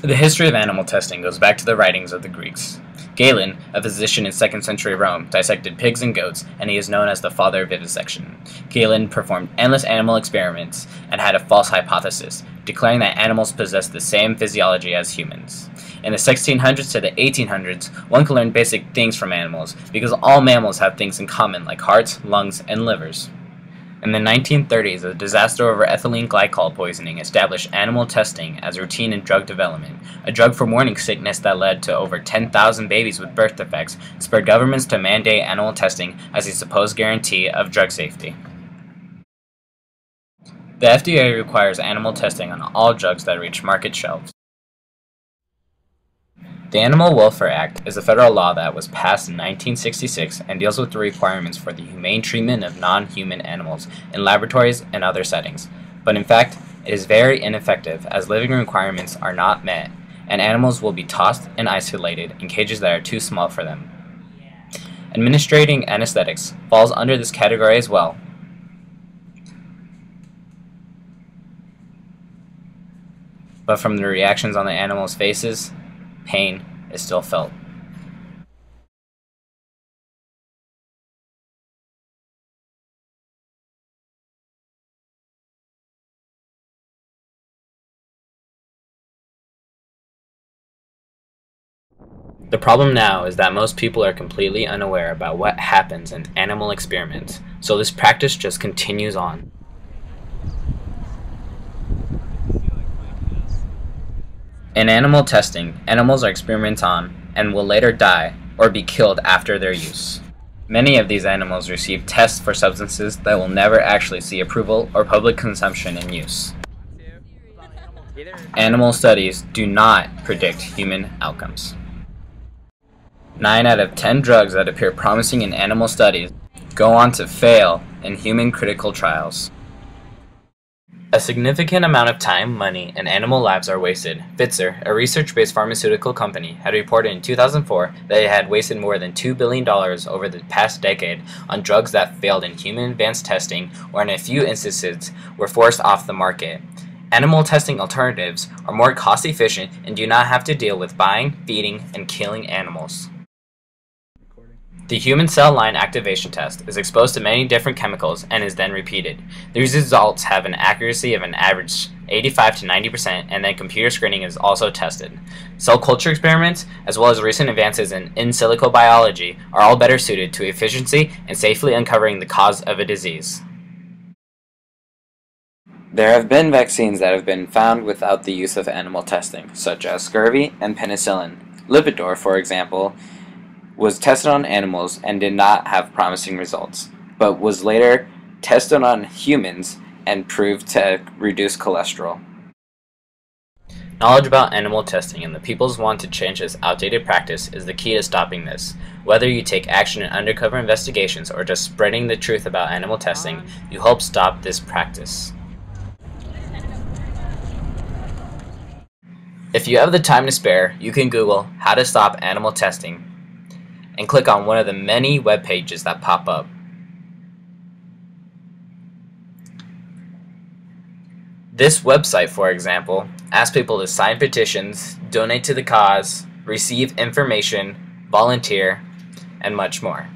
The history of animal testing goes back to the writings of the Greeks. Galen, a physician in 2nd century Rome, dissected pigs and goats, and he is known as the father of vivisection. Galen performed endless animal experiments and had a false hypothesis, declaring that animals possess the same physiology as humans. In the 1600s to the 1800s, one could learn basic things from animals, because all mammals have things in common like hearts, lungs, and livers. In the 1930s, a disaster over ethylene glycol poisoning established animal testing as routine in drug development. A drug for morning sickness that led to over 10,000 babies with birth defects spurred governments to mandate animal testing as a supposed guarantee of drug safety. The FDA requires animal testing on all drugs that reach market shelves. The Animal Welfare Act is a federal law that was passed in 1966 and deals with the requirements for the humane treatment of non-human animals in laboratories and other settings. But in fact, it is very ineffective as living requirements are not met, and animals will be tossed and isolated in cages that are too small for them. Administering anesthetics falls under this category as well. But from the reactions on the animals' faces, pain is still felt. The problem now is that most people are completely unaware about what happens in animal experiments, so this practice just continues on. In animal testing, animals are experimented on and will later die or be killed after their use. Many of these animals receive tests for substances that will never actually see approval or public consumption and use. Animal studies do not predict human outcomes. 9 out of 10 drugs that appear promising in animal studies go on to fail in human critical trials. A significant amount of time, money, and animal lives are wasted. Pfizer, a research-based pharmaceutical company, had reported in 2004 that it had wasted more than $2 billion over the past decade on drugs that failed in human advanced testing or in a few instances were forced off the market. Animal testing alternatives are more cost-efficient and do not have to deal with buying, feeding, and killing animals. The human cell line activation test is exposed to many different chemicals and is then repeated. These results have an accuracy of an average 85 to 90%, and then computer screening is also tested. Cell culture experiments, as well as recent advances in silico biology, are all better suited to efficiency and safely uncovering the cause of a disease. There have been vaccines that have been found without the use of animal testing, such as scurvy and penicillin. Lipitor, for example, was tested on animals and did not have promising results, but was later tested on humans and proved to reduce cholesterol. Knowledge about animal testing and the people's want to change this outdated practice is the key to stopping this. Whether you take action in undercover investigations or just spreading the truth about animal testing, you help stop this practice. If you have the time to spare, you can Google how to stop animal testing and click on one of the many web pages that pop up. This website, for example, asks people to sign petitions, donate to the cause, receive information, volunteer, and much more.